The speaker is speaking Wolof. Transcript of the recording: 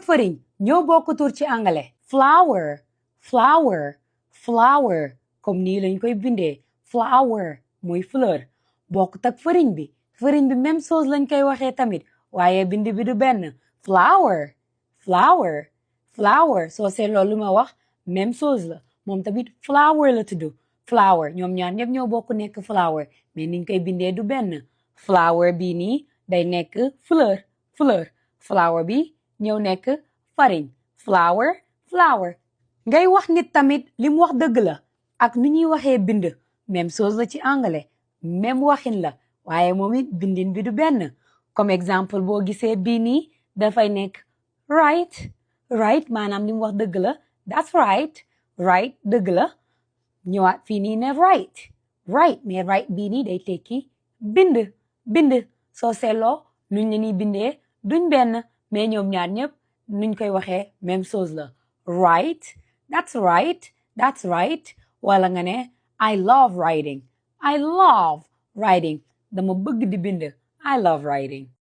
fariñ ñoo bokk tur ci anglais flour flour flour comme nii lañ koy bindee flower mooy fleur bokkut ak fariñ bi même chose lañ koy waxee tamit waaye bind bi du benn flower flower flower soo seetloo lu ma wax même chose la moom tamit flower la tudd flower ñoom ñaar ñëpp ñoo bokk nekk flower mais niñ koy bindee du benn flower bii nii day nekk fleur flower bi ñëw nekk fariñ flower ngay wax nit tamit li mu wax dëgg la ak ni ñuy waxee bind même chose la ci anglais même waxin la waaye moom it bindin bi du benn comme exemple boo gisee bii nii dafay nekk right maanaam li mu wax dëgg la that's right dëgg la ñëwaat fii nii ne right mais right bii nii day tekki bind soo seetloo nuñ la ñuy bindee duñ benn mais ñoom ñaar ñëpp nuñ koy waxee même chose la right that's right wala nga ne I love writing dama bëgg di bind I love writing